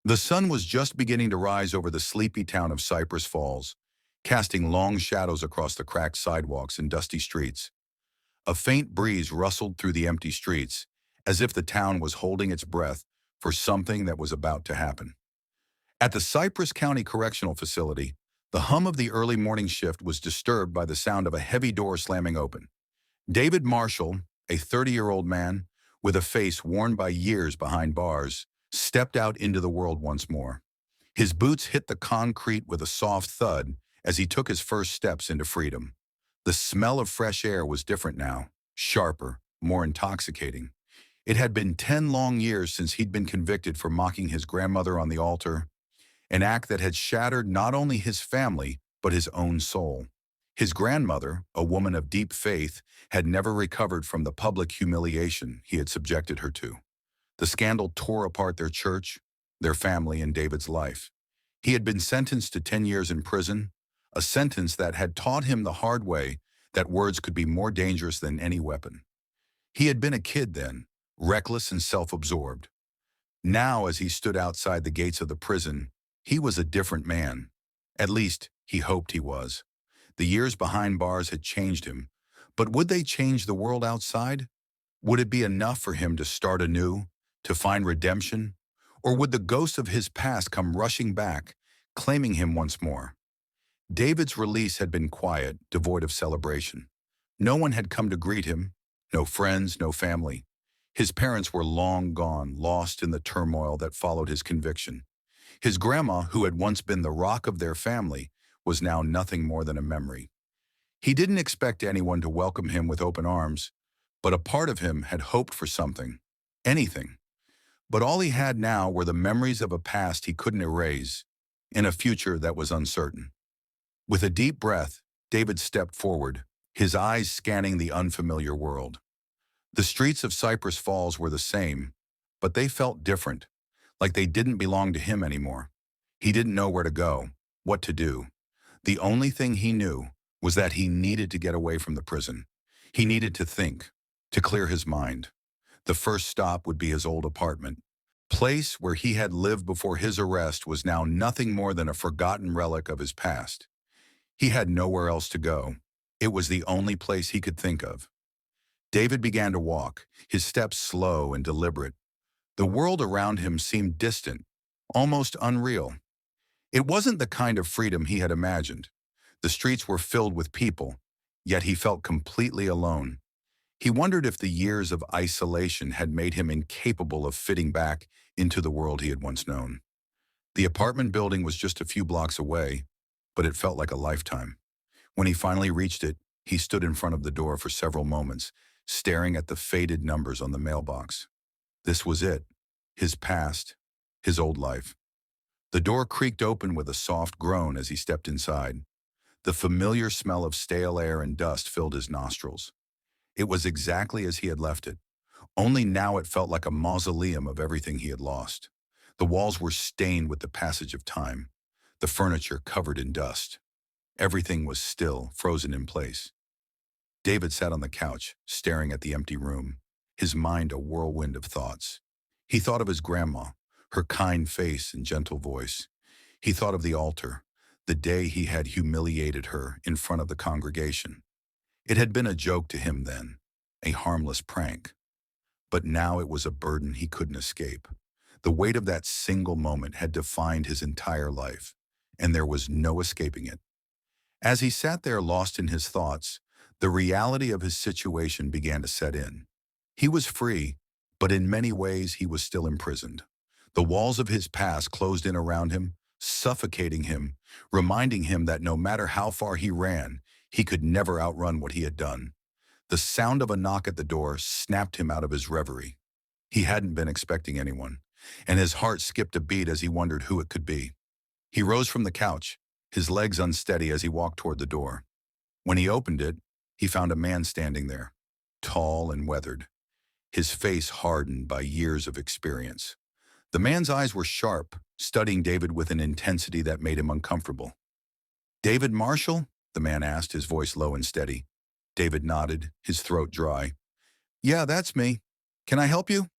The sun was just beginning to rise over the sleepy town of Cypress Falls, casting long shadows across the cracked sidewalks and dusty streets. A faint breeze rustled through the empty streets, as if the town was holding its breath for something that was about to happen. At the Cypress County Correctional Facility, the hum of the early morning shift was disturbed by the sound of a heavy door slamming open. David Marshall, a 30-year-old man with a face worn by years behind bars, stepped out into the world once more. His boots hit the concrete with a soft thud as he took his first steps into freedom. The smell of fresh air was different now, sharper, more intoxicating. It had been 10 long years since he'd been convicted for mocking his grandmother on the altar, an act that had shattered not only his family, but his own soul. His grandmother, a woman of deep faith, had never recovered from the public humiliation he had subjected her to. The scandal tore apart their church, their family, and David's life. He had been sentenced to 10 years in prison, a sentence that had taught him the hard way that words could be more dangerous than any weapon. He had been a kid then, reckless and self-absorbed. Now, as he stood outside the gates of the prison, he was a different man. At least, he hoped he was. The years behind bars had changed him, but would they change the world outside? Would it be enough for him to start anew, to find redemption? Or would the ghost of his past come rushing back, claiming him once more? David's release had been quiet, devoid of celebration. No one had come to greet him, no friends, no family. His parents were long gone, lost in the turmoil that followed his conviction. His grandma, who had once been the rock of their family, was now nothing more than a memory. He didn't expect anyone to welcome him with open arms, but a part of him had hoped for something, anything. But all he had now were the memories of a past he couldn't erase, in a future that was uncertain. With a deep breath, David stepped forward, his eyes scanning the unfamiliar world. The streets of Cypress Falls were the same, but they felt different, like they didn't belong to him anymore. He didn't know where to go, what to do. The only thing he knew was that he needed to get away from the prison. He needed to think, to clear his mind. The first stop would be his old apartment. Place where he had lived before his arrest was now nothing more than a forgotten relic of his past. He had nowhere else to go. It was the only place he could think of. David began to walk, his steps slow and deliberate. The world around him seemed distant, almost unreal. It wasn't the kind of freedom he had imagined. The streets were filled with people, yet he felt completely alone. He wondered if the years of isolation had made him incapable of fitting back into the world he had once known. The apartment building was just a few blocks away, but it felt like a lifetime. When he finally reached it, he stood in front of the door for several moments, staring at the faded numbers on the mailbox. This was it, his past, his old life. The door creaked open with a soft groan as he stepped inside. The familiar smell of stale air and dust filled his nostrils. It was exactly as he had left it, only now it felt like a mausoleum of everything he had lost. The walls were stained with the passage of time, the furniture covered in dust. Everything was still, frozen in place. David sat on the couch, staring at the empty room, his mind a whirlwind of thoughts. He thought of his grandma, her kind face and gentle voice. He thought of the altar, the day he had humiliated her in front of the congregation. It had been a joke to him then, a harmless prank. But now it was a burden he couldn't escape. The weight of that single moment had defined his entire life, and there was no escaping it. As he sat there lost in his thoughts, the reality of his situation began to set in. He was free, but in many ways he was still imprisoned. The walls of his past closed in around him, suffocating him, reminding him that no matter how far he ran, he could never outrun what he had done. The sound of a knock at the door snapped him out of his reverie. He hadn't been expecting anyone, and his heart skipped a beat as he wondered who it could be. He rose from the couch, his legs unsteady as he walked toward the door. When he opened it, he found a man standing there, tall and weathered, his face hardened by years of experience. The man's eyes were sharp, studying David with an intensity that made him uncomfortable. "David Marshall?" the man asked, his voice low and steady. David nodded, his throat dry. "Yeah, that's me. Can I help you?"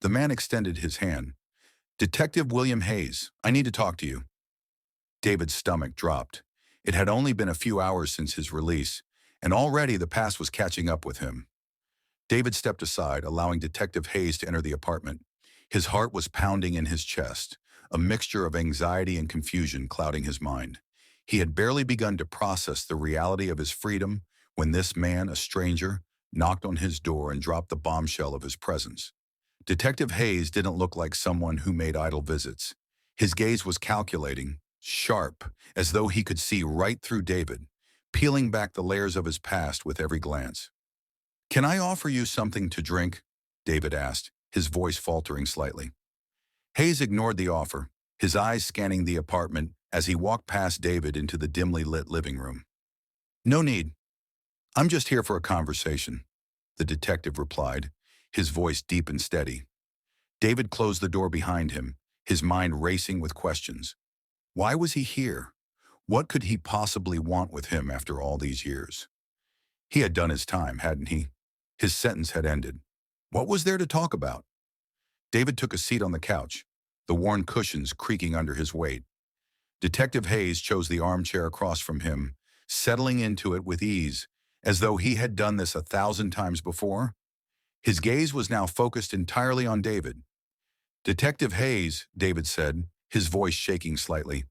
The man extended his hand. Detective William Hayes, I need to talk to you. David's stomach dropped. It had only been a few hours since his release, and already the past was catching up with him. David stepped aside, allowing Detective Hayes to enter the apartment. His heart was pounding in his chest, a mixture of anxiety and confusion clouding his mind. He had barely begun to process the reality of his freedom when this man, a stranger, knocked on his door and dropped the bombshell of his presence. Detective Hayes didn't look like someone who made idle visits. His gaze was calculating, sharp, as though he could see right through David, peeling back the layers of his past with every glance. "Can I offer you something to drink?" David asked, his voice faltering slightly. Hayes ignored the offer, his eyes scanning the apartment as he walked past David into the dimly lit living room. "No need. I'm just here for a conversation," the detective replied, his voice deep and steady. David closed the door behind him, his mind racing with questions. Why was he here? What could he possibly want with him after all these years? He had done his time, hadn't he? His sentence had ended. What was there to talk about? David took a seat on the couch, the worn cushions creaking under his weight. Detective Hayes chose the armchair across from him, settling into it with ease, as though he had done this 1,000 times before. His gaze was now focused entirely on David. "Detective Hayes," David said, his voice shaking slightly.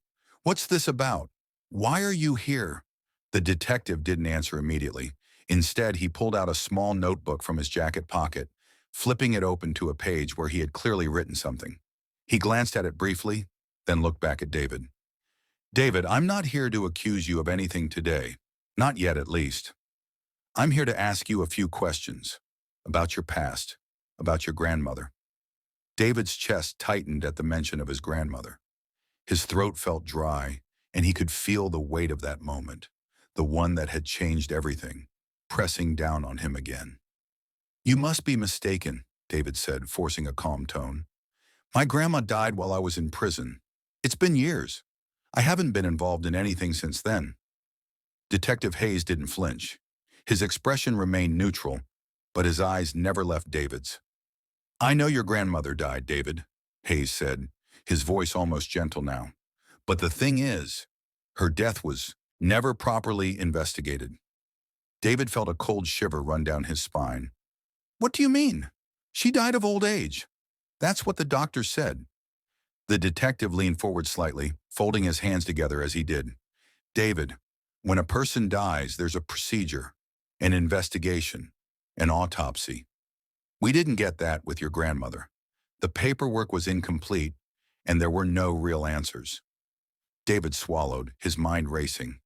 "What's this about? Why are you here?" The detective didn't answer immediately. Instead, he pulled out a small notebook from his jacket pocket, flipping it open to a page where he had clearly written something. He glanced at it briefly, then looked back at David. "David, I'm not here to accuse you of anything today. Not yet, at least. I'm here to ask you a few questions about your past, about your grandmother." David's chest tightened at the mention of his grandmother. His throat felt dry, and he could feel the weight of that moment, the one that had changed everything, pressing down on him again. "You must be mistaken," David said, forcing a calm tone. "My grandma died while I was in prison. It's been years. I haven't been involved in anything since then." Detective Hayes didn't flinch. His expression remained neutral, but his eyes never left David's. "I know your grandmother died, David," Hayes said, his voice almost gentle now. "But the thing is, her death was never properly investigated." David felt a cold shiver run down his spine. "What do you mean? She died of old age. That's what the doctor said." The detective leaned forward slightly, folding his hands together as he did. "David, when a person dies, there's a procedure, an investigation, an autopsy. We didn't get that with your grandmother. The paperwork was incomplete, and there were no real answers." David swallowed, his mind racing.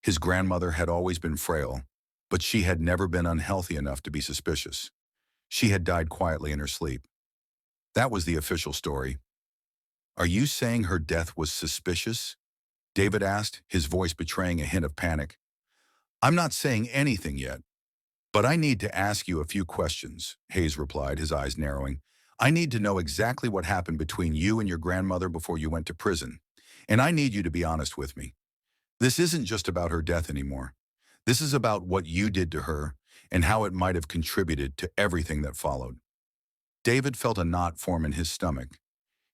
His grandmother had always been frail, but she had never been unhealthy enough to be suspicious. She had died quietly in her sleep. That was the official story. "Are you saying her death was suspicious?" David asked, his voice betraying a hint of panic. "I'm not saying anything yet, but I need to ask you a few questions," Hayes replied, his eyes narrowing. "I need to know exactly what happened between you and your grandmother before you went to prison, and I need you to be honest with me. This isn't just about her death anymore. This is about what you did to her and how it might have contributed to everything that followed." David felt a knot form in his stomach.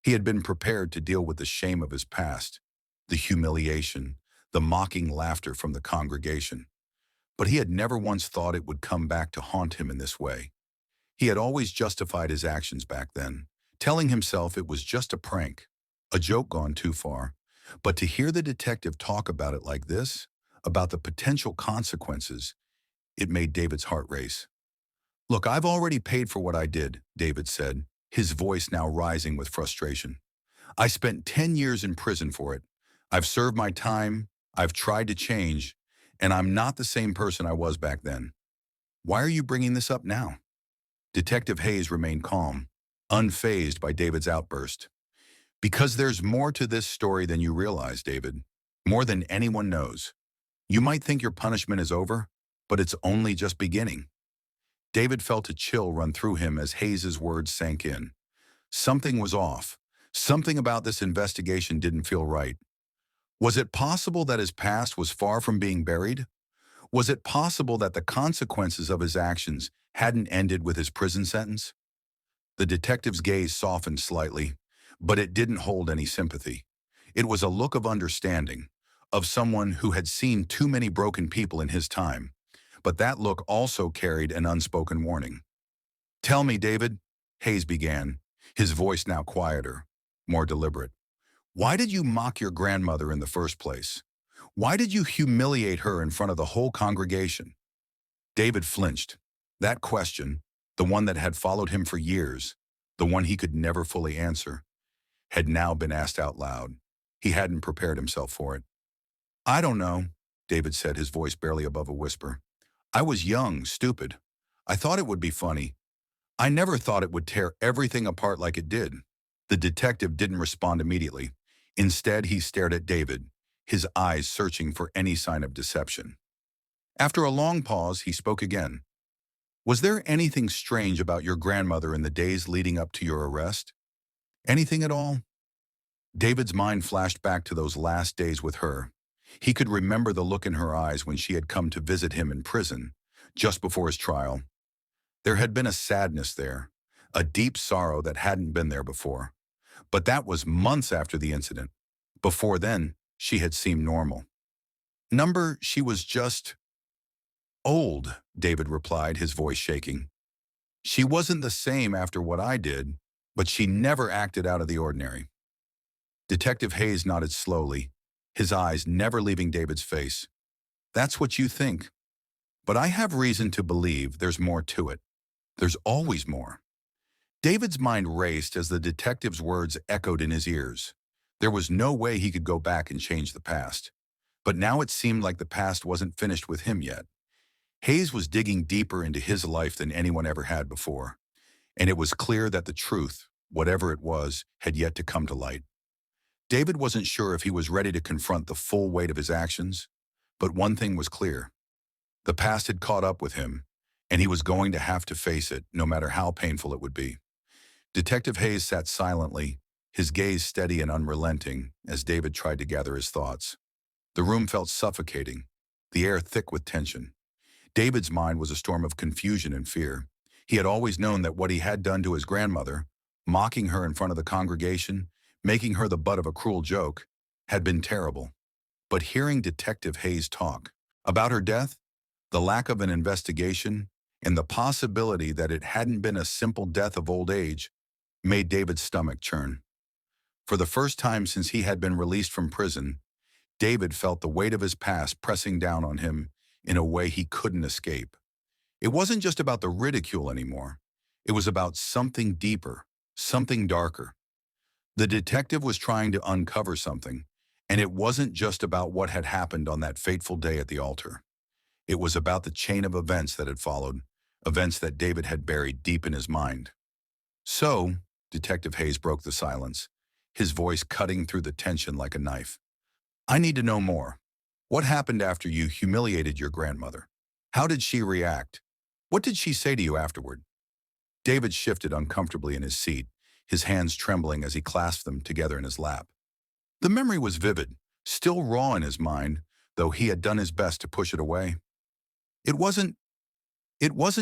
He had been prepared to deal with the shame of his past, the humiliation, the mocking laughter from the congregation. But he had never once thought it would come back to haunt him in this way. He had always justified his actions back then, telling himself it was just a prank, a joke gone too far. But to hear the detective talk about it like this, about the potential consequences, it made David's heart race. "Look, I've already paid for what I did," David said, his voice now rising with frustration. "I spent 10 years in prison for it. I've served my time, I've tried to change, and I'm not the same person I was back then. Why are you bringing this up now?" Detective Hayes remained calm, unfazed by David's outburst. "Because there's more to this story than you realize, David. More than anyone knows. You might think your punishment is over, but it's only just beginning." David felt a chill run through him as Hayes's words sank in. Something was off. Something about this investigation didn't feel right. Was it possible that his past was far from being buried? Was it possible that the consequences of his actions hadn't ended with his prison sentence? The detective's gaze softened slightly, but it didn't hold any sympathy. It was a look of understanding, of someone who had seen too many broken people in his time. But that look also carried an unspoken warning. "Tell me, David," Hayes began, his voice now quieter, more deliberate. "Why did you mock your grandmother in the first place? Why did you humiliate her in front of the whole congregation?" David flinched. That question, the one that had followed him for years, the one he could never fully answer, had now been asked out loud. He hadn't prepared himself for it. "I don't know," David said, his voice barely above a whisper. "I was young, stupid. I thought it would be funny. I never thought it would tear everything apart like it did." The detective didn't respond immediately. Instead, he stared at David, his eyes searching for any sign of deception. After a long pause, he spoke again. "Was there anything strange about your grandmother in the days leading up to your arrest? Anything at all?" David's mind flashed back to those last days with her. He could remember the look in her eyes when she had come to visit him in prison, just before his trial. There had been a sadness there, a deep sorrow that hadn't been there before. But that was months after the incident. Before then, she had seemed normal. She was just old," David replied, his voice shaking. "She wasn't the same after what I did, but she never acted out of the ordinary." Detective Hayes nodded slowly, his eyes never leaving David's face. "That's what you think. But I have reason to believe there's more to it. There's always more." David's mind raced as the detective's words echoed in his ears. There was no way he could go back and change the past. But now it seemed like the past wasn't finished with him yet. Hayes was digging deeper into his life than anyone ever had before. And it was clear that the truth, whatever it was, had yet to come to light. David wasn't sure if he was ready to confront the full weight of his actions. But one thing was clear. The past had caught up with him, and he was going to have to face it, no matter how painful it would be. Detective Hayes sat silently, his gaze steady and unrelenting, as David tried to gather his thoughts. The room felt suffocating, the air thick with tension. David's mind was a storm of confusion and fear. He had always known that what he had done to his grandmother, mocking her in front of the congregation, making her the butt of a cruel joke, had been terrible. But hearing Detective Hayes talk about her death, the lack of an investigation, and the possibility that it hadn't been a simple death of old age, made David's stomach churn. For the first time since he had been released from prison, David felt the weight of his past pressing down on him in a way he couldn't escape. It wasn't just about the ridicule anymore. It was about something deeper, something darker. The detective was trying to uncover something, and it wasn't just about what had happened on that fateful day at the altar. It was about the chain of events that had followed, events that David had buried deep in his mind. "So," Detective Hayes broke the silence, his voice cutting through the tension like a knife. "I need to know more. What happened after you humiliated your grandmother? How did she react? What did she say to you afterward?" David shifted uncomfortably in his seat, his hands trembling as he clasped them together in his lap. The memory was vivid, still raw in his mind, though he had done his best to push it away. It wasn't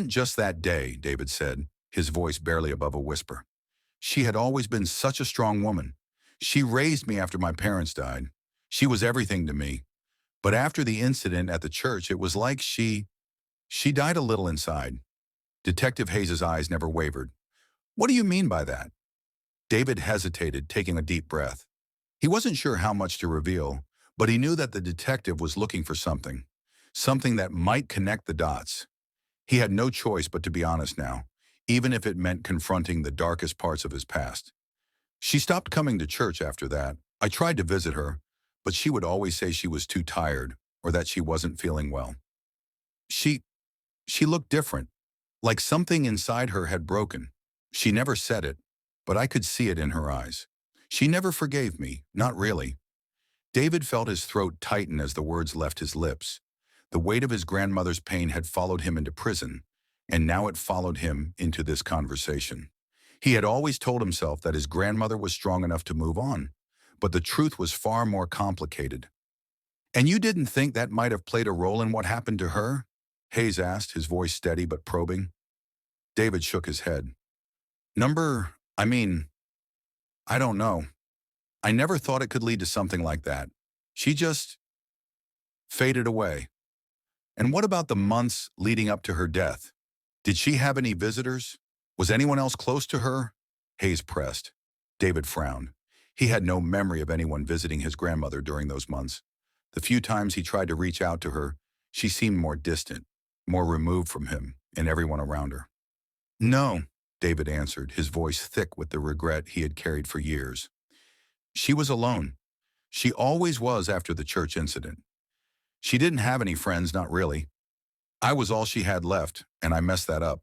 just that day," David said, his voice barely above a whisper. "She had always been such a strong woman. She raised me after my parents died. She was everything to me. But after the incident at the church, it was like she died a little inside." Detective Hayes' eyes never wavered. "What do you mean by that?" David hesitated, taking a deep breath. He wasn't sure how much to reveal, but he knew that the detective was looking for something that might connect the dots. He had no choice but to be honest now, even if it meant confronting the darkest parts of his past. "She stopped coming to church after that. I tried to visit her, but she would always say she was too tired or that she wasn't feeling well. She, she looked different, like something inside her had broken. She never said it, but I could see it in her eyes. She never forgave me, not really." David felt his throat tighten as the words left his lips. The weight of his grandmother's pain had followed him into prison, and now it followed him into this conversation. He had always told himself that his grandmother was strong enough to move on, but the truth was far more complicated. "And you didn't think that might have played a role in what happened to her?" Hayes asked, his voice steady but probing. David shook his head. I mean, I don't know. I never thought it could lead to something like that. She just faded away. And what about the months leading up to her death? Did she have any visitors? Was anyone else close to her? Hayes pressed. David frowned. He had no memory of anyone visiting his grandmother during those months. The few times he tried to reach out to her, she seemed more distant, more removed from him and everyone around her. No, David answered, his voice thick with the regret he had carried for years. She was alone. She always was after the church incident. She didn't have any friends, not really. I was all she had left, and I messed that up.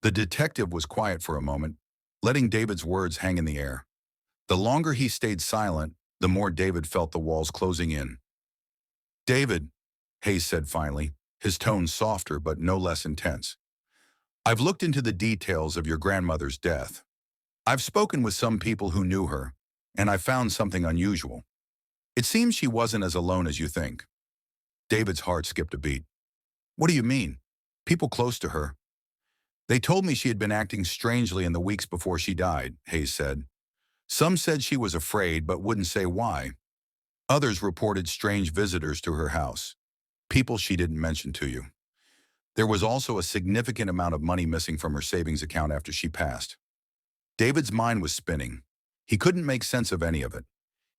The detective was quiet for a moment, letting David's words hang in the air. The longer he stayed silent, the more David felt the walls closing in. David, Hayes said finally, his tone softer but no less intense. I've looked into the details of your grandmother's death. I've spoken with some people who knew her, and I found something unusual. It seems she wasn't as alone as you think. David's heart skipped a beat. What do you mean? People close to her. They told me she had been acting strangely in the weeks before she died, Hayes said. Some said she was afraid but wouldn't say why. Others reported strange visitors to her house, people she didn't mention to you. There was also a significant amount of money missing from her savings account after she passed. David's mind was spinning. He couldn't make sense of any of it.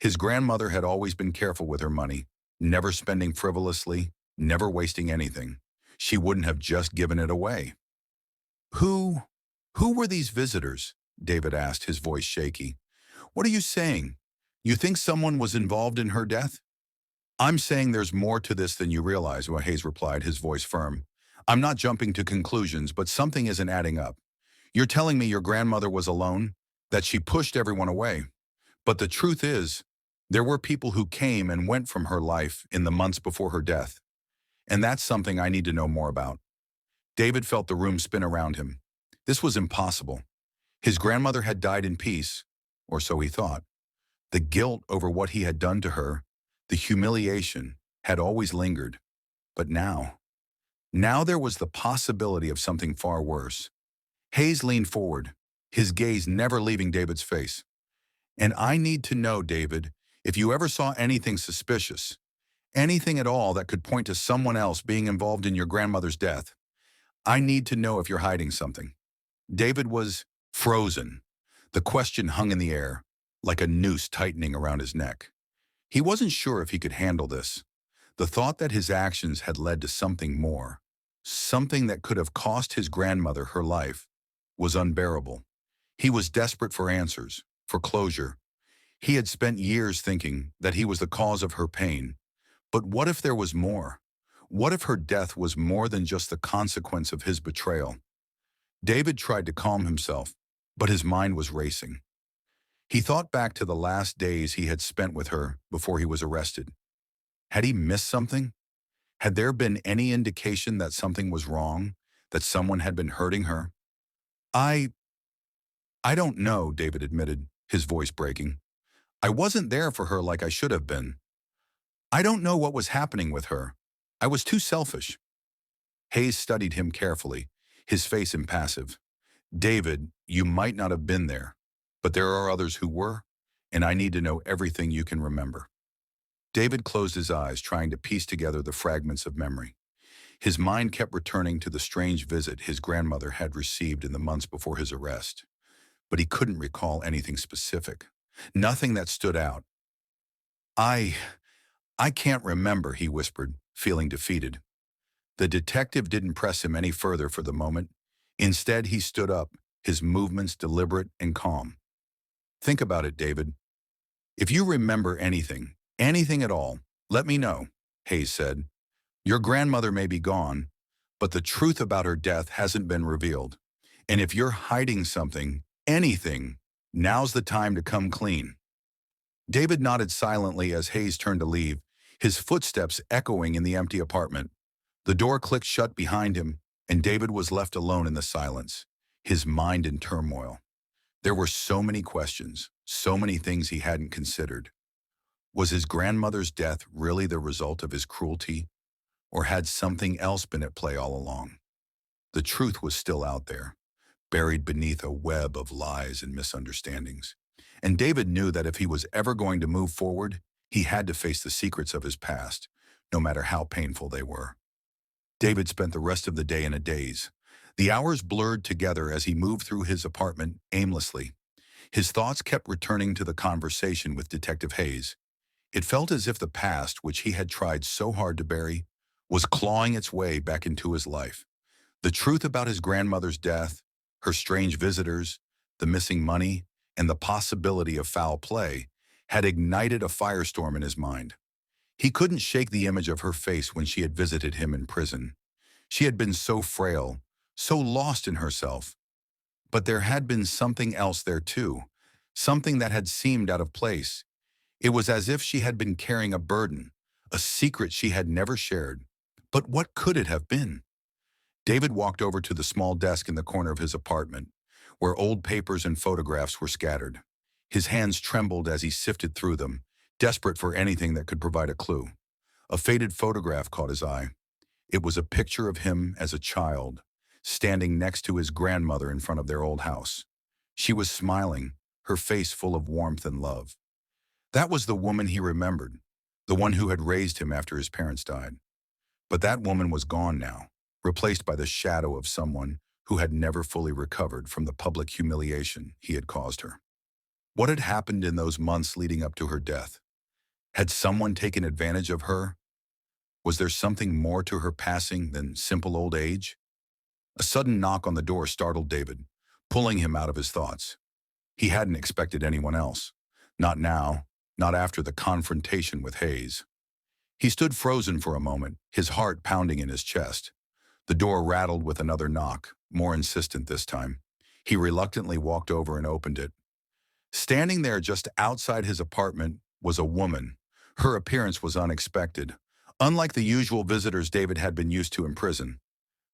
His grandmother had always been careful with her money, never spending frivolously, never wasting anything. She wouldn't have just given it away. Who were these visitors? David asked, his voice shaky. What are you saying? You think someone was involved in her death? I'm saying there's more to this than you realize, Hayes replied, his voice firm. I'm not jumping to conclusions, but something isn't adding up. You're telling me your grandmother was alone, that she pushed everyone away. But the truth is, there were people who came and went from her life in the months before her death. And that's something I need to know more about. David felt the room spin around him. This was impossible. His grandmother had died in peace, or so he thought. The guilt over what he had done to her, the humiliation, had always lingered. But now there was the possibility of something far worse. Hayes leaned forward, his gaze never leaving David's face. And I need to know, David, if you ever saw anything suspicious, anything at all that could point to someone else being involved in your grandmother's death. I need to know if you're hiding something. David was frozen. The question hung in the air, like a noose tightening around his neck. He wasn't sure if he could handle this. The thought that his actions had led to something more, something that could have cost his grandmother her life, was unbearable. He was desperate for answers, for closure. He had spent years thinking that he was the cause of her pain. But what if there was more? What if her death was more than just the consequence of his betrayal? David tried to calm himself, but his mind was racing. He thought back to the last days he had spent with her before he was arrested. Had he missed something? Had there been any indication that something was wrong, that someone had been hurting her? I don't know, David admitted, his voice breaking. I wasn't there for her like I should have been. I don't know what was happening with her. I was too selfish. Hayes studied him carefully, his face impassive. David, you might not have been there, but there are others who were, and I need to know everything you can remember. David closed his eyes, trying to piece together the fragments of memory. His mind kept returning to the strange visit his grandmother had received in the months before his arrest. But he couldn't recall anything specific, nothing that stood out. I can't remember, he whispered, feeling defeated. The detective didn't press him any further for the moment. Instead, he stood up, his movements deliberate and calm. Think about it, David. If you remember anything at all, let me know, Hayes said. Your grandmother may be gone, but the truth about her death hasn't been revealed. And if you're hiding something, anything, now's the time to come clean. David nodded silently as Hayes turned to leave, his footsteps echoing in the empty apartment. The door clicked shut behind him, and David was left alone in the silence, his mind in turmoil. There were so many questions, so many things he hadn't considered. Was his grandmother's death really the result of his cruelty, or had something else been at play all along? The truth was still out there, buried beneath a web of lies and misunderstandings. And David knew that if he was ever going to move forward, he had to face the secrets of his past, no matter how painful they were. David spent the rest of the day in a daze. The hours blurred together as he moved through his apartment aimlessly. His thoughts kept returning to the conversation with Detective Hayes. It felt as if the past, which he had tried so hard to bury, was clawing its way back into his life. The truth about his grandmother's death, her strange visitors, the missing money, and the possibility of foul play had ignited a firestorm in his mind. He couldn't shake the image of her face when she had visited him in prison. She had been so frail, so lost in herself. But there had been something else there too, something that had seemed out of place. It was as if she had been carrying a burden, a secret she had never shared. But what could it have been? David walked over to the small desk in the corner of his apartment, where old papers and photographs were scattered. His hands trembled as he sifted through them, desperate for anything that could provide a clue. A faded photograph caught his eye. It was a picture of him as a child, standing next to his grandmother in front of their old house. She was smiling, her face full of warmth and love. That was the woman he remembered, the one who had raised him after his parents died. But that woman was gone now, replaced by the shadow of someone who had never fully recovered from the public humiliation he had caused her. What had happened in those months leading up to her death? Had someone taken advantage of her? Was there something more to her passing than simple old age? A sudden knock on the door startled David, pulling him out of his thoughts. He hadn't expected anyone else. Not now, not after the confrontation with Hayes. He stood frozen for a moment, his heart pounding in his chest. The door rattled with another knock, more insistent this time. He reluctantly walked over and opened it. Standing there just outside his apartment was a woman. Her appearance was unexpected, unlike the usual visitors David had been used to in prison.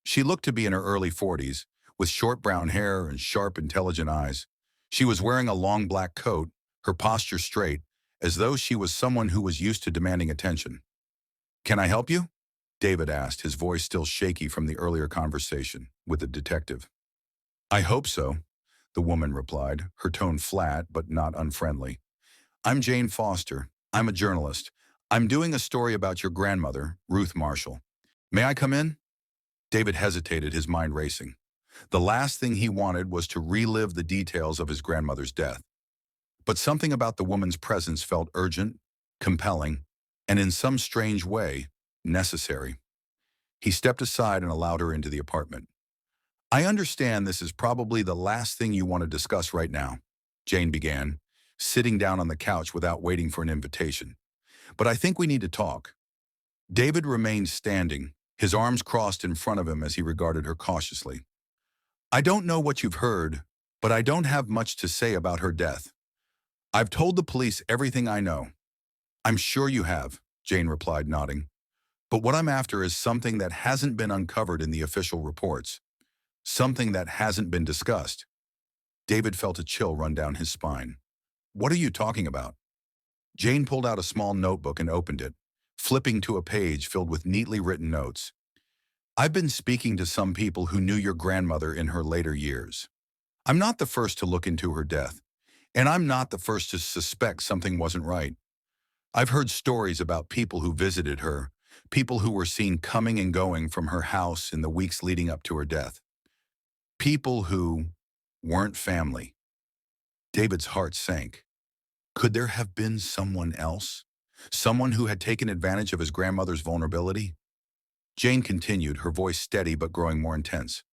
She looked to be in her early 40s, with short brown hair and sharp, intelligent eyes. She was wearing a long black coat, her posture straight, as though she was someone who was used to demanding attention. "Can I help you?" David asked, his voice still shaky from the earlier conversation with the detective. "I hope so," the woman replied, her tone flat but not unfriendly. "I'm Jane Foster. I'm a journalist. I'm doing a story about your grandmother, Ruth Marshall. May I come in?" David hesitated, his mind racing. The last thing he wanted was to relive the details of his grandmother's death. But something about the woman's presence felt urgent, compelling, and in some strange way, necessary. He stepped aside and allowed her into the apartment. "I understand this is probably the last thing you want to discuss right now," Jane began, sitting down on the couch without waiting for an invitation. "But I think we need to talk." David remained standing, his arms crossed in front of him as he regarded her cautiously. "I don't know what you've heard, but I don't have much to say about her death. I've told the police everything I know." "I'm sure you have," Jane replied, nodding. "But what I'm after is something that hasn't been uncovered in the official reports. Something that hasn't been discussed." David felt a chill run down his spine. "What are you talking about?" Jane pulled out a small notebook and opened it, flipping to a page filled with neatly written notes. "I've been speaking to some people who knew your grandmother in her later years. I'm not the first to look into her death, and I'm not the first to suspect something wasn't right. I've heard stories about people who visited her, people who were seen coming and going from her house in the weeks leading up to her death. People who weren't family." David's heart sank. Could there have been someone else? Someone who had taken advantage of his grandmother's vulnerability? Jane continued, her voice steady but growing more intense.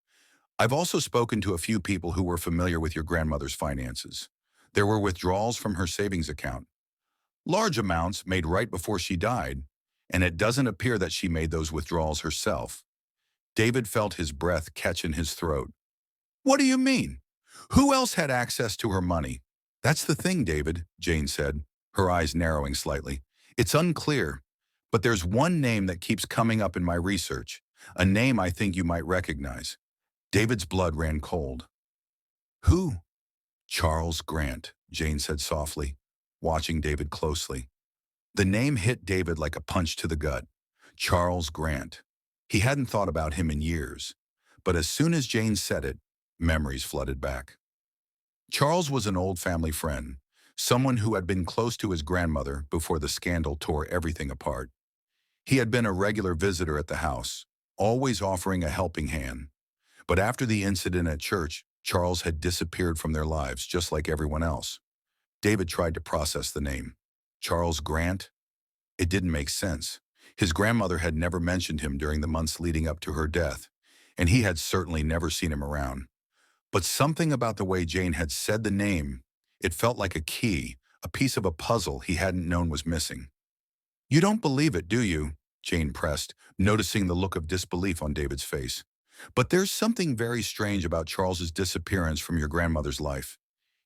"I've also spoken to a few people who were familiar with your grandmother's finances. There were withdrawals from her savings account. Large amounts made right before she died, and it doesn't appear that she made those withdrawals herself." David felt his breath catch in his throat. "What do you mean? Who else had access to her money?" "That's the thing, David," Jane said, her eyes narrowing slightly. "It's unclear, but there's one name that keeps coming up in my research, a name I think you might recognize." David's blood ran cold. "Who?" "Charles Grant," Jane said softly, watching David closely. The name hit David like a punch to the gut. Charles Grant. He hadn't thought about him in years, but as soon as Jane said it, memories flooded back. Charles was an old family friend, someone who had been close to his grandmother before the scandal tore everything apart. He had been a regular visitor at the house, always offering a helping hand. But after the incident at church, Charles had disappeared from their lives just like everyone else. David tried to process the name. Charles Grant? It didn't make sense. His grandmother had never mentioned him during the months leading up to her death, and he had certainly never seen him around. But something about the way Jane had said the name, it felt like a key, a piece of a puzzle he hadn't known was missing. "You don't believe it, do you?" Jane pressed, noticing the look of disbelief on David's face. "But there's something very strange about Charles's disappearance from your grandmother's life.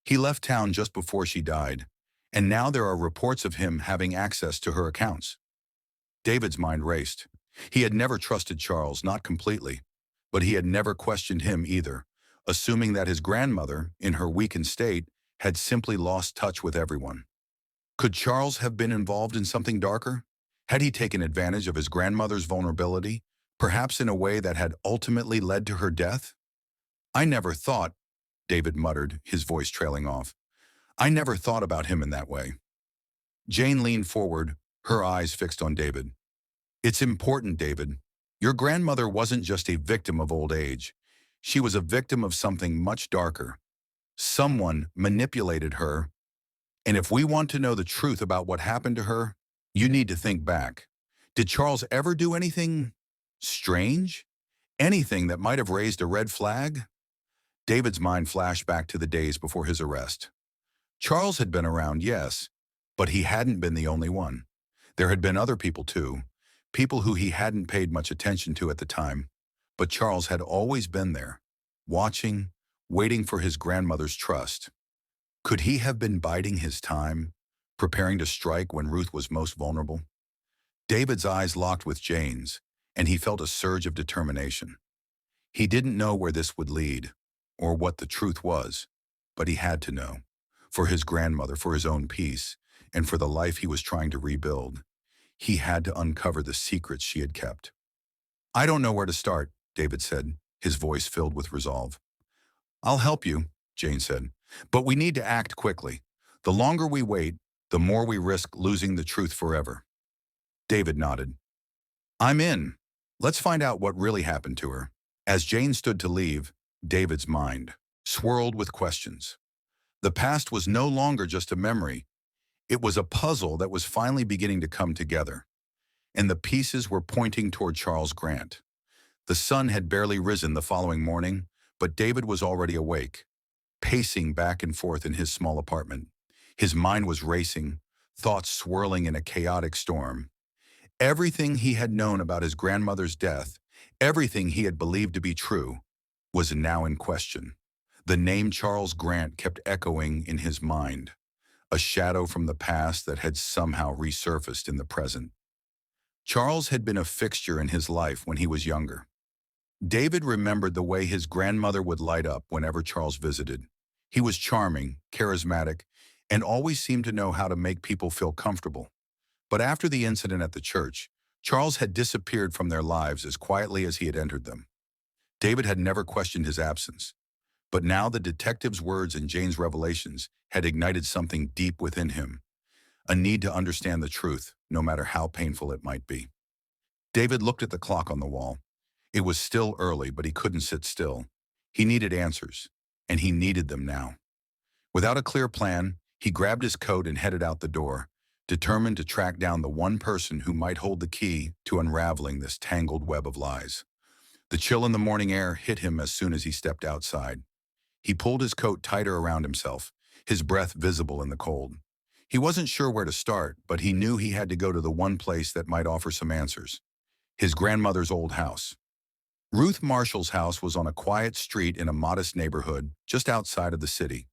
He left town just before she died, and now there are reports of him having access to her accounts." David's mind raced. He had never trusted Charles, not completely, but he had never questioned him either, assuming that his grandmother, in her weakened state, had simply lost touch with everyone. Could Charles have been involved in something darker? Had he taken advantage of his grandmother's vulnerability, perhaps in a way that had ultimately led to her death? "I never thought," David muttered, his voice trailing off. "I never thought about him in that way." Jane leaned forward, her eyes fixed on David. "It's important, David. Your grandmother wasn't just a victim of old age. She was a victim of something much darker. Someone manipulated her, and if we want to know the truth about what happened to her, you need to think back. Did Charles ever do anything strange? Anything that might have raised a red flag?" David's mind flashed back to the days before his arrest. Charles had been around, yes, but he hadn't been the only one. There had been other people too, people who he hadn't paid much attention to at the time, but Charles had always been there, watching, waiting for his grandmother's trust. Could he have been biding his time, preparing to strike when Ruth was most vulnerable? David's eyes locked with Jane's, and he felt a surge of determination. He didn't know where this would lead, or what the truth was, but he had to know. For his grandmother, for his own peace, and for the life he was trying to rebuild, he had to uncover the secrets she had kept. "I don't know where to start," David said, his voice filled with resolve. "I'll help you," Jane said, "but we need to act quickly. The longer we wait, the more we risk losing the truth forever." David nodded. "I'm in. Let's find out what really happened to her." As Jane stood to leave, David's mind swirled with questions. The past was no longer just a memory. It was a puzzle that was finally beginning to come together, and the pieces were pointing toward Charles Grant. The sun had barely risen the following morning, but David was already awake, pacing back and forth in his small apartment. His mind was racing, thoughts swirling in a chaotic storm. Everything he had known about his grandmother's death, everything he had believed to be true, was now in question. The name Charles Grant kept echoing in his mind, a shadow from the past that had somehow resurfaced in the present. Charles had been a fixture in his life when he was younger. David remembered the way his grandmother would light up whenever Charles visited. He was charming, charismatic, and always seemed to know how to make people feel comfortable. But after the incident at the church, Charles had disappeared from their lives as quietly as he had entered them. David had never questioned his absence, but now the detective's words and Jane's revelations had ignited something deep within him, a need to understand the truth, no matter how painful it might be. David looked at the clock on the wall. It was still early, but he couldn't sit still. He needed answers, and he needed them now. Without a clear plan, he grabbed his coat and headed out the door, determined to track down the one person who might hold the key to unraveling this tangled web of lies. The chill in the morning air hit him as soon as he stepped outside. He pulled his coat tighter around himself, his breath visible in the cold. He wasn't sure where to start, but he knew he had to go to the one place that might offer some answers: his grandmother's old house. Ruth Marshall's house was on a quiet street in a modest neighborhood just outside of the city.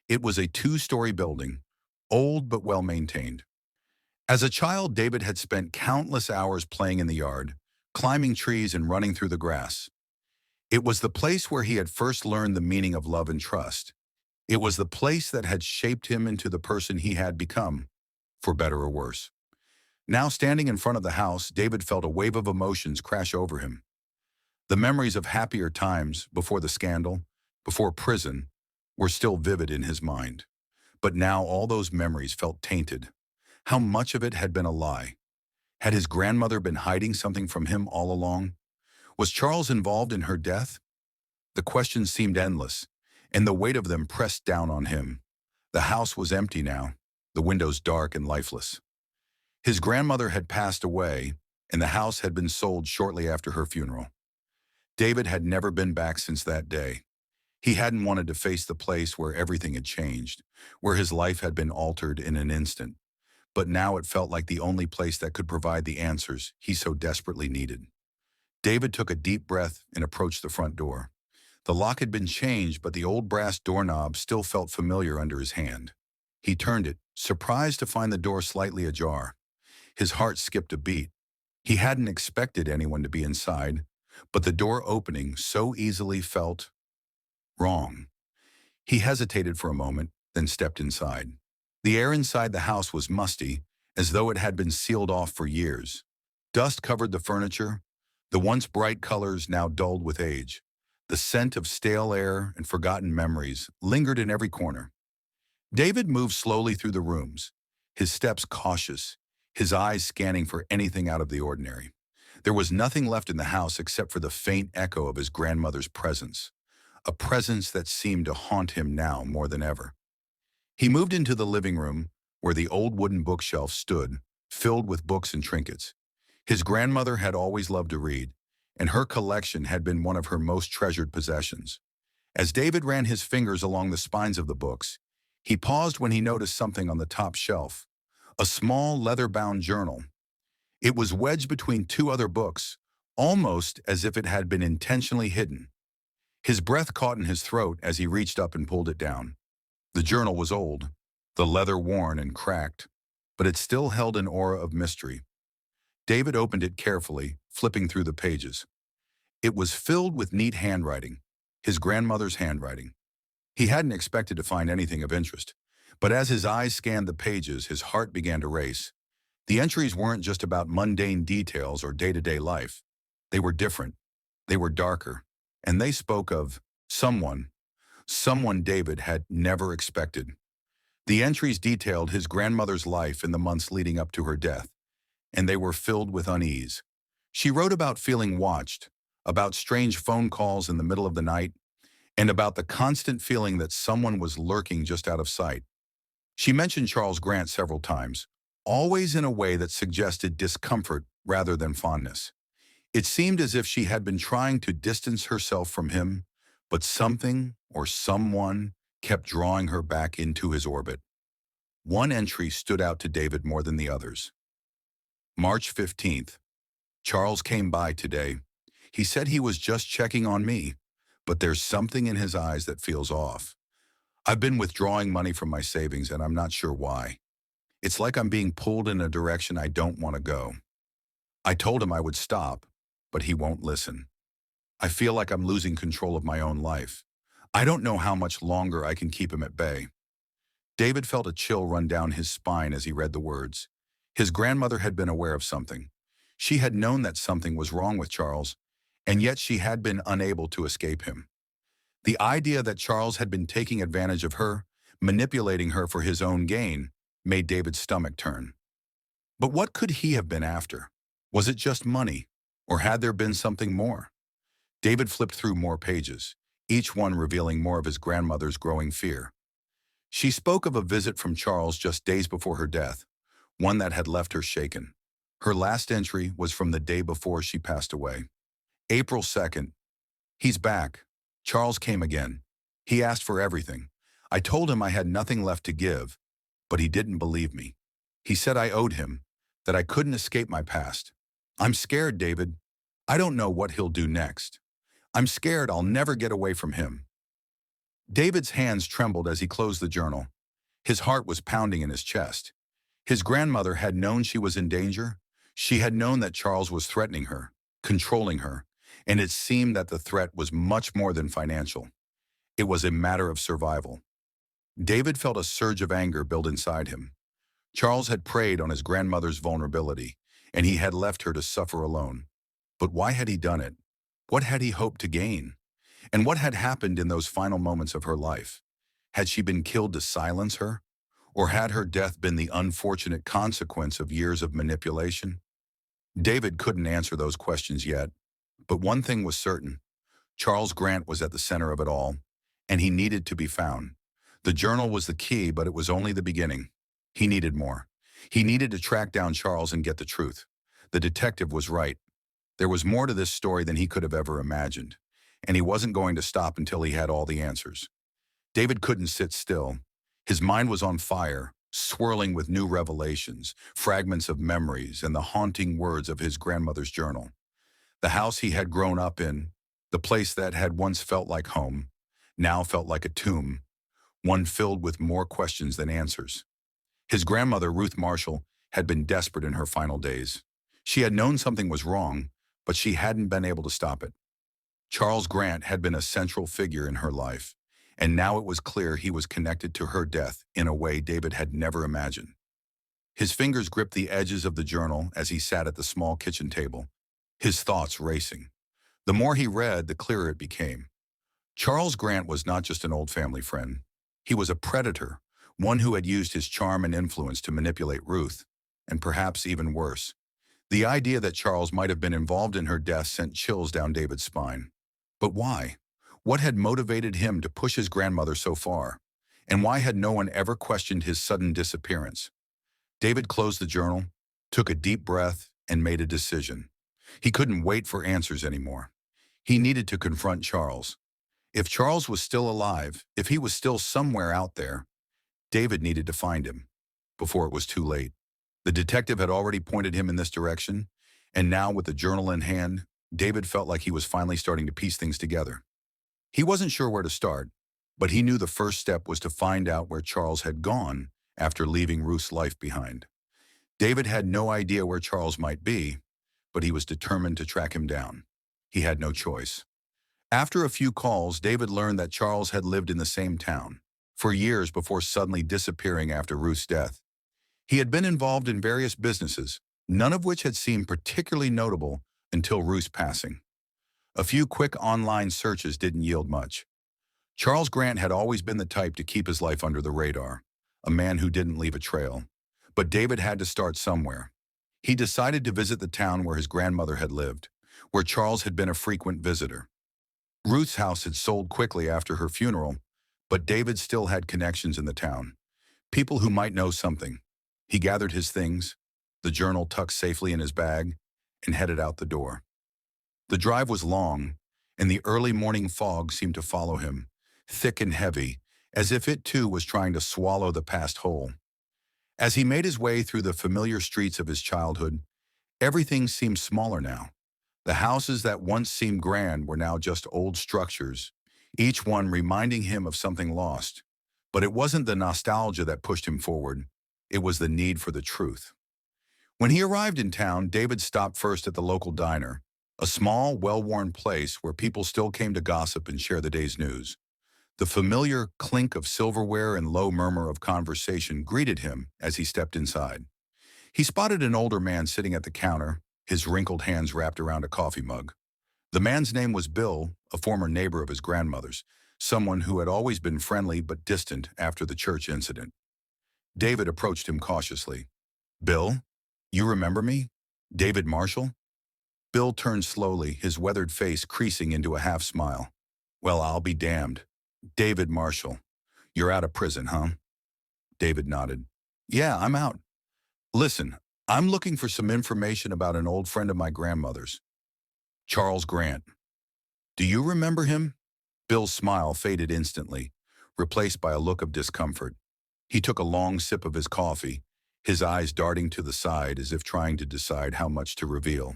It was a two-story building, old but well-maintained. As a child, David had spent countless hours playing in the yard, climbing trees and running through the grass. It was the place where he had first learned the meaning of love and trust. It was the place that had shaped him into the person he had become, for better or worse. Now, standing in front of the house, David felt a wave of emotions crash over him. The memories of happier times, before the scandal, before prison, were still vivid in his mind. But now all those memories felt tainted. How much of it had been a lie? Had his grandmother been hiding something from him all along? Was Charles involved in her death? The questions seemed endless, and the weight of them pressed down on him. The house was empty now, the windows dark and lifeless. His grandmother had passed away, and the house had been sold shortly after her funeral. David had never been back since that day. He hadn't wanted to face the place where everything had changed, where his life had been altered in an instant. But now it felt like the only place that could provide the answers he so desperately needed. David took a deep breath and approached the front door. The lock had been changed, but the old brass doorknob still felt familiar under his hand. He turned it, surprised to find the door slightly ajar. His heart skipped a beat. He hadn't expected anyone to be inside, but the door opening so easily felt wrong. He hesitated for a moment, then stepped inside. The air inside the house was musty, as though it had been sealed off for years. Dust covered the furniture, the once bright colors now dulled with age. The scent of stale air and forgotten memories lingered in every corner. David moved slowly through the rooms, his steps cautious, his eyes scanning for anything out of the ordinary. There was nothing left in the house except for the faint echo of his grandmother's presence, a presence that seemed to haunt him now more than ever. He moved into the living room, where the old wooden bookshelf stood, filled with books and trinkets. His grandmother had always loved to read, and her collection had been one of her most treasured possessions. As David ran his fingers along the spines of the books, he paused when he noticed something on the top shelf, a small leather-bound journal. It was wedged between two other books, almost as if it had been intentionally hidden. His breath caught in his throat as he reached up and pulled it down. The journal was old, the leather worn and cracked, but it still held an aura of mystery. David opened it carefully, flipping through the pages. It was filled with neat handwriting, his grandmother's handwriting. He hadn't expected to find anything of interest, but as his eyes scanned the pages, his heart began to race. The entries weren't just about mundane details or day-to-day life. They were different. They were darker. And they spoke of someone David had never expected. The entries detailed his grandmother's life in the months leading up to her death, and they were filled with unease. She wrote about feeling watched, about strange phone calls in the middle of the night, and about the constant feeling that someone was lurking just out of sight. She mentioned Charles Grant several times, always in a way that suggested discomfort rather than fondness. It seemed as if she had been trying to distance herself from him, but something or someone kept drawing her back into his orbit. One entry stood out to David more than the others. March 15th. Charles came by today. He said he was just checking on me, but there's something in his eyes that feels off. I've been withdrawing money from my savings and I'm not sure why. It's like I'm being pulled in a direction I don't want to go. I told him I would stop, but he won't listen. I feel like I'm losing control of my own life. I don't know how much longer I can keep him at bay. David felt a chill run down his spine as he read the words. His grandmother had been aware of something. She had known that something was wrong with Charles, and yet she had been unable to escape him. The idea that Charles had been taking advantage of her, manipulating her for his own gain, made David's stomach turn. But what could he have been after? Was it just money, or had there been something more? David flipped through more pages, each one revealing more of his grandmother's growing fear. She spoke of a visit from Charles just days before her death, one that had left her shaken. Her last entry was from the day before she passed away. April 2nd. He's back. Charles came again. He asked for everything. I told him I had nothing left to give, but he didn't believe me. He said I owed him, that I couldn't escape my past. I'm scared, David. I don't know what he'll do next. I'm scared I'll never get away from him. David's hands trembled as he closed the journal. His heart was pounding in his chest. His grandmother had known she was in danger. She had known that Charles was threatening her, controlling her, and it seemed that the threat was much more than financial. It was a matter of survival. David felt a surge of anger build inside him. Charles had preyed on his grandmother's vulnerability, and he had left her to suffer alone. But why had he done it? What had he hoped to gain? And what had happened in those final moments of her life? Had she been killed to silence her? Or had her death been the unfortunate consequence of years of manipulation? David couldn't answer those questions yet, but one thing was certain. Charles Grant was at the center of it all, and he needed to be found. The journal was the key, but it was only the beginning. He needed more. He needed to track down Charles and get the truth. The detective was right. There was more to this story than he could have ever imagined, and he wasn't going to stop until he had all the answers. David couldn't sit still. His mind was on fire, swirling with new revelations, fragments of memories, and the haunting words of his grandmother's journal. The house he had grown up in, the place that had once felt like home, now felt like a tomb, one filled with more questions than answers. His grandmother, Ruth Marshall, had been desperate in her final days. She had known something was wrong, but she hadn't been able to stop it. Charles Grant had been a central figure in her life, and now it was clear he was connected to her death in a way David had never imagined. His fingers gripped the edges of the journal as he sat at the small kitchen table, his thoughts racing. The more he read, the clearer it became. Charles Grant was not just an old family friend. He was a predator, one who had used his charm and influence to manipulate Ruth, and perhaps even worse. The idea that Charles might have been involved in her death sent chills down David's spine. But why? What had motivated him to push his grandmother so far? And why had no one ever questioned his sudden disappearance? David closed the journal, took a deep breath, and made a decision. He couldn't wait for answers anymore. He needed to confront Charles. If Charles was still alive, if he was still somewhere out there, David needed to find him before it was too late. The detective had already pointed him in this direction, and now with the journal in hand, David felt like he was finally starting to piece things together. He wasn't sure where to start, but he knew the first step was to find out where Charles had gone after leaving Ruth's life behind. David had no idea where Charles might be, but he was determined to track him down. He had no choice. After a few calls, David learned that Charles had lived in the same town for years before suddenly disappearing after Ruth's death. He had been involved in various businesses, none of which had seemed particularly notable until Ruth's passing. A few quick online searches didn't yield much. Charles Grant had always been the type to keep his life under the radar, a man who didn't leave a trail. But David had to start somewhere. He decided to visit the town where his grandmother had lived, where Charles had been a frequent visitor. Ruth's house had sold quickly after her funeral, but David still had connections in the town, people who might know something. He gathered his things, the journal tucked safely in his bag, and headed out the door. The drive was long, and the early morning fog seemed to follow him, thick and heavy, as if it too was trying to swallow the past whole. As he made his way through the familiar streets of his childhood, everything seemed smaller now. The houses that once seemed grand were now just old structures, each one reminding him of something lost. But it wasn't the nostalgia that pushed him forward. It was the need for the truth. When he arrived in town, David stopped first at the local diner, a small, well-worn place where people still came to gossip and share the day's news. The familiar clink of silverware and low murmur of conversation greeted him as he stepped inside. He spotted an older man sitting at the counter, his wrinkled hands wrapped around a coffee mug. The man's name was Bill, a former neighbor of his grandmother's, someone who had always been friendly but distant after the church incident. David approached him cautiously. "Bill, you remember me? David Marshall?" Bill turned slowly, his weathered face creasing into a half-smile. "Well, I'll be damned. David Marshall. You're out of prison, huh?" David nodded. "Yeah, I'm out. Listen, I'm looking for some information about an old friend of my grandmother's. Charles Grant. Do you remember him?" Bill's smile faded instantly, replaced by a look of discomfort. He took a long sip of his coffee, his eyes darting to the side as if trying to decide how much to reveal.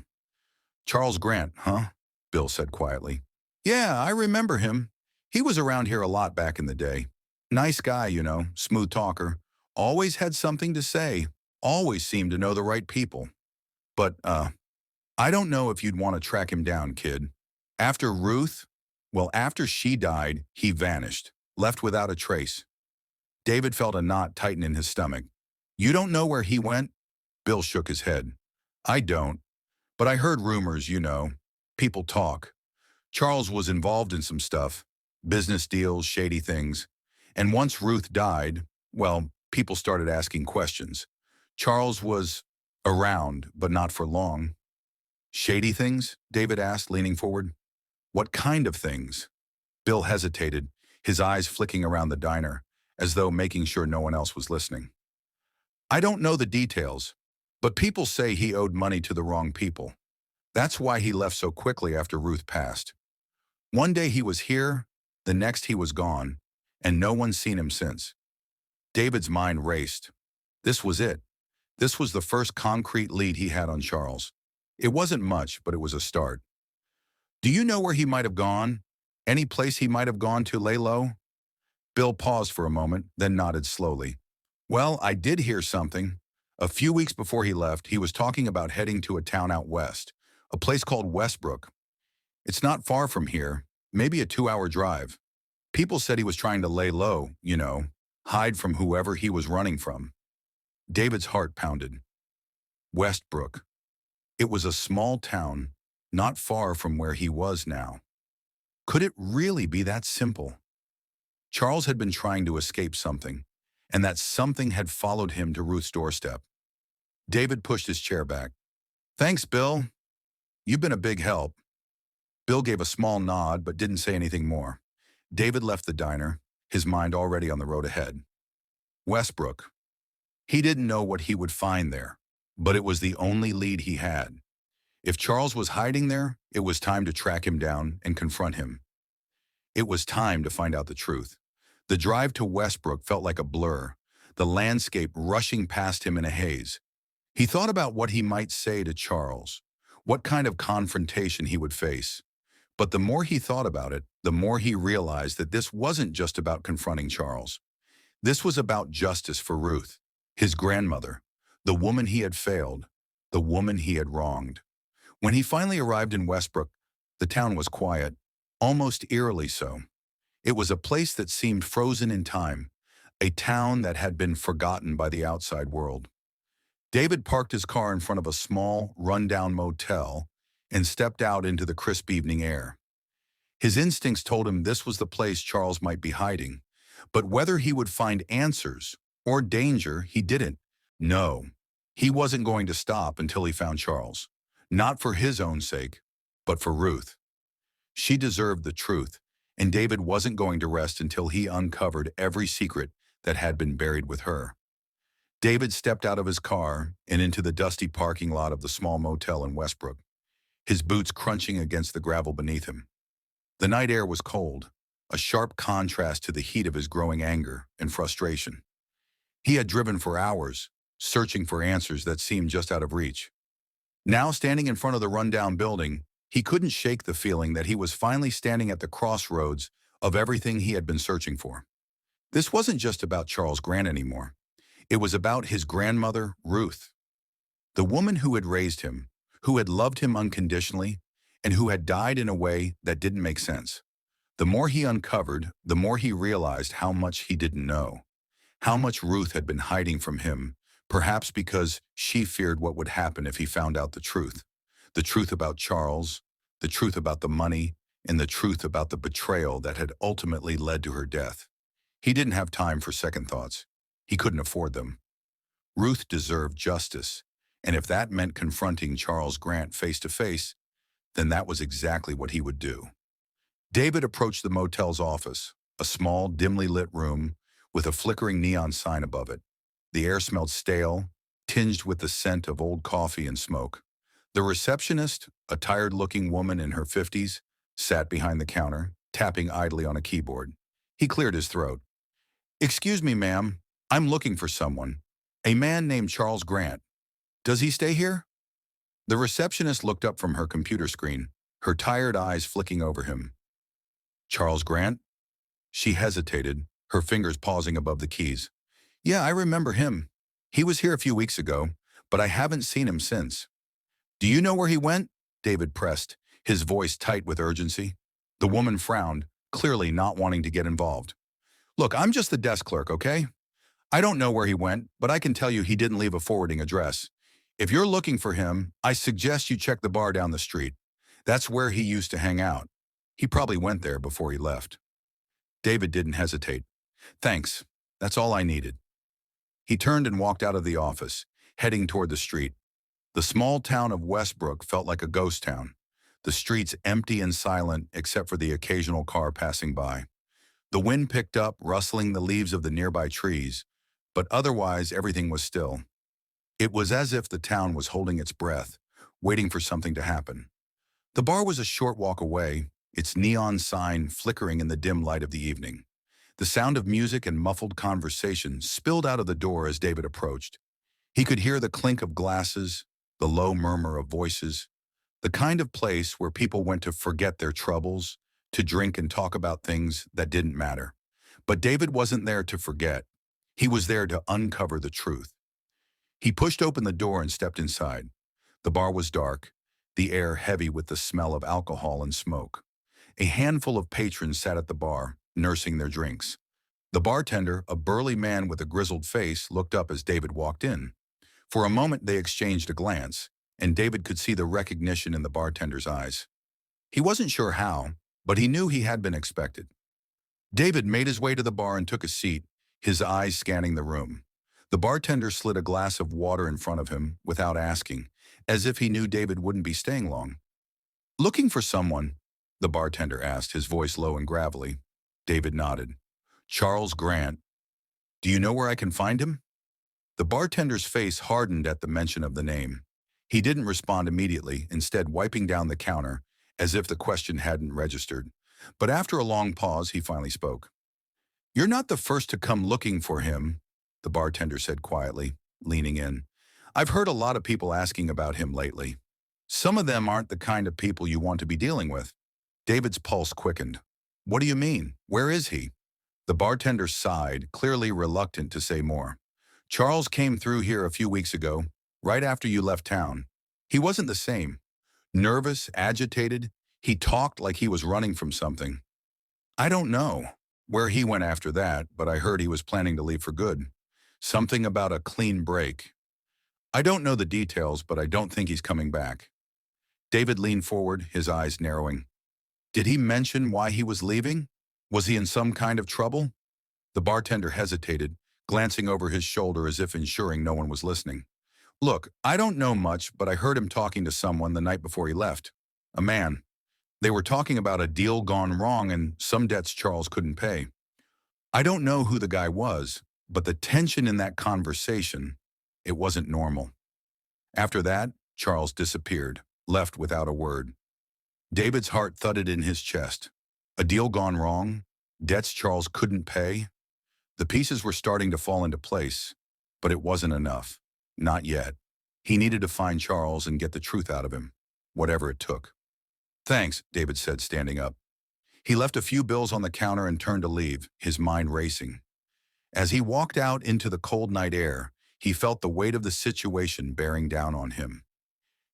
"Charles Grant, huh?" Bill said quietly. "Yeah, I remember him. He was around here a lot back in the day. Nice guy, smooth talker. Always had something to say. Always seemed to know the right people. But, I don't know if you'd want to track him down, kid. After Ruth, after she died, he vanished, left without a trace." David felt a knot tighten in his stomach. "You don't know where he went?" Bill shook his head. "I don't. But I heard rumors, People talk. Charles was involved in some stuff. Business deals, shady things. And once Ruth died, People started asking questions. Charles was around, but not for long. Shady things? David asked, leaning forward. What kind of things? Bill hesitated, his eyes flicking around the diner, as though making sure no one else was listening. I don't know the details, but people say he owed money to the wrong people. That's why he left so quickly after Ruth passed. One day he was here, the next he was gone, and no one's seen him since. David's mind raced. This was it. This was the first concrete lead he had on Charles. It wasn't much, but it was a start. Do you know where he might have gone? Any place he might have gone to lay low? Bill paused for a moment, then nodded slowly. Well, I did hear something. A few weeks before he left, he was talking about heading to a town out west, a place called Westbrook. It's not far from here, maybe a 2-hour drive. People said he was trying to lay low, hide from whoever he was running from. David's heart pounded. Westbrook. It was a small town, not far from where he was now. Could it really be that simple? Charles had been trying to escape something, and that something had followed him to Ruth's doorstep. David pushed his chair back. Thanks, Bill. You've been a big help. Bill gave a small nod but didn't say anything more. David left the diner, his mind already on the road ahead. Westbrook. He didn't know what he would find there, but it was the only lead he had. If Charles was hiding there, it was time to track him down and confront him. It was time to find out the truth. The drive to Westbrook felt like a blur, the landscape rushing past him in a haze. He thought about what he might say to Charles, what kind of confrontation he would face. But the more he thought about it, the more he realized that this wasn't just about confronting Charles. This was about justice for Ruth, his grandmother, the woman he had failed, the woman he had wronged. When he finally arrived in Westbrook, the town was quiet, almost eerily so. It was a place that seemed frozen in time, a town that had been forgotten by the outside world. David parked his car in front of a small, run-down motel and stepped out into the crisp evening air. His instincts told him this was the place Charles might be hiding, but whether he would find answers or danger, he didn't. No, he wasn't going to stop until he found Charles, not for his own sake, but for Ruth. She deserved the truth, and David wasn't going to rest until he uncovered every secret that had been buried with her. David stepped out of his car and into the dusty parking lot of the small motel in Westbrook, his boots crunching against the gravel beneath him. The night air was cold, a sharp contrast to the heat of his growing anger and frustration. He had driven for hours, searching for answers that seemed just out of reach. Now, standing in front of the rundown building, he couldn't shake the feeling that he was finally standing at the crossroads of everything he had been searching for. This wasn't just about Charles Grant anymore. It was about his grandmother, Ruth, the woman who had raised him, who had loved him unconditionally, and who had died in a way that didn't make sense. The more he uncovered, the more he realized how much he didn't know, how much Ruth had been hiding from him, perhaps because she feared what would happen if he found out the truth about Charles, the truth about the money, and the truth about the betrayal that had ultimately led to her death. He didn't have time for second thoughts. He couldn't afford them. Ruth deserved justice, and if that meant confronting Charles Grant face to face, then that was exactly what he would do. David approached the motel's office, a small, dimly lit room with a flickering neon sign above it. The air smelled stale, tinged with the scent of old coffee and smoke. The receptionist, a tired-looking woman in her 50s, sat behind the counter, tapping idly on a keyboard. He cleared his throat. "Excuse me, ma'am. I'm looking for someone. A man named Charles Grant. Does he stay here?" The receptionist looked up from her computer screen, her tired eyes flicking over him. "Charles Grant?" She hesitated, her fingers pausing above the keys. "Yeah, I remember him. He was here a few weeks ago, but I haven't seen him since." "Do you know where he went?" David pressed, his voice tight with urgency. The woman frowned, clearly not wanting to get involved. "Look, I'm just the desk clerk, okay? I don't know where he went, but I can tell you he didn't leave a forwarding address. If you're looking for him, I suggest you check the bar down the street. That's where he used to hang out. He probably went there before he left." David didn't hesitate. "Thanks. That's all I needed." He turned and walked out of the office, heading toward the street. The small town of Westbrook felt like a ghost town, the streets empty and silent except for the occasional car passing by. The wind picked up, rustling the leaves of the nearby trees, but otherwise everything was still. It was as if the town was holding its breath, waiting for something to happen. The bar was a short walk away, its neon sign flickering in the dim light of the evening. The sound of music and muffled conversation spilled out of the door as David approached. He could hear the clink of glasses, the low murmur of voices, the kind of place where people went to forget their troubles, to drink and talk about things that didn't matter. But David wasn't there to forget. He was there to uncover the truth. He pushed open the door and stepped inside. The bar was dark, the air heavy with the smell of alcohol and smoke. A handful of patrons sat at the bar, nursing their drinks. The bartender, a burly man with a grizzled face, looked up as David walked in. For a moment they exchanged a glance, and David could see the recognition in the bartender's eyes. He wasn't sure how, but he knew he had been expected. David made his way to the bar and took a seat, his eyes scanning the room. The bartender slid a glass of water in front of him without asking, as if he knew David wouldn't be staying long. "Looking for someone?" the bartender asked, his voice low and gravelly. David nodded. "Charles Grant. Do you know where I can find him?" The bartender's face hardened at the mention of the name. He didn't respond immediately, instead wiping down the counter, as if the question hadn't registered. But after a long pause, he finally spoke. "You're not the first to come looking for him," the bartender said quietly, leaning in. "I've heard a lot of people asking about him lately. Some of them aren't the kind of people you want to be dealing with." David's pulse quickened. "What do you mean? Where is he?" The bartender sighed, clearly reluctant to say more. "Charles came through here a few weeks ago, right after you left town. He wasn't the same. Nervous, agitated, he talked like he was running from something. I don't know where he went after that, but I heard he was planning to leave for good. Something about a clean break. I don't know the details, but I don't think he's coming back." David leaned forward, his eyes narrowing. "Did he mention why he was leaving? Was he in some kind of trouble?" The bartender hesitated, glancing over his shoulder as if ensuring no one was listening. "Look, I don't know much, but I heard him talking to someone the night before he left. A man. They were talking about a deal gone wrong and some debts Charles couldn't pay. I don't know who the guy was, but the tension in that conversation, it wasn't normal." After that, Charles disappeared, left without a word. David's heart thudded in his chest. A deal gone wrong? Debts Charles couldn't pay? The pieces were starting to fall into place, but it wasn't enough. Not yet. He needed to find Charles and get the truth out of him, whatever it took. "Thanks," David said, standing up. He left a few bills on the counter and turned to leave, his mind racing. As he walked out into the cold night air, he felt the weight of the situation bearing down on him.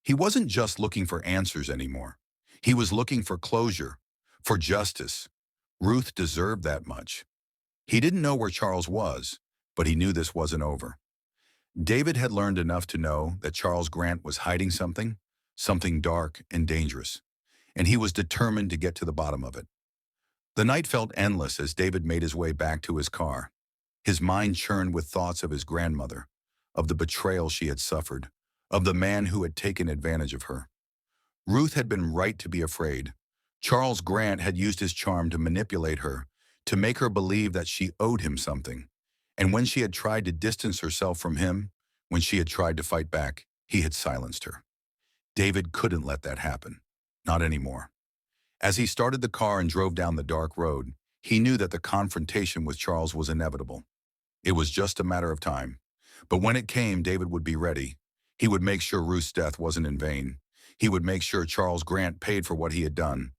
He wasn't just looking for answers anymore. He was looking for closure, for justice. Ruth deserved that much. He didn't know where Charles was, but he knew this wasn't over. David had learned enough to know that Charles Grant was hiding something, something dark and dangerous, and he was determined to get to the bottom of it. The night felt endless as David made his way back to his car. His mind churned with thoughts of his grandmother, of the betrayal she had suffered, of the man who had taken advantage of her. Ruth had been right to be afraid. Charles Grant had used his charm to manipulate her, to make her believe that she owed him something. And when she had tried to distance herself from him, when she had tried to fight back, he had silenced her. David couldn't let that happen. Not anymore. As he started the car and drove down the dark road, he knew that the confrontation with Charles was inevitable. It was just a matter of time. But when it came, David would be ready. He would make sure Ruth's death wasn't in vain. He would make sure Charles Grant paid for what he had done,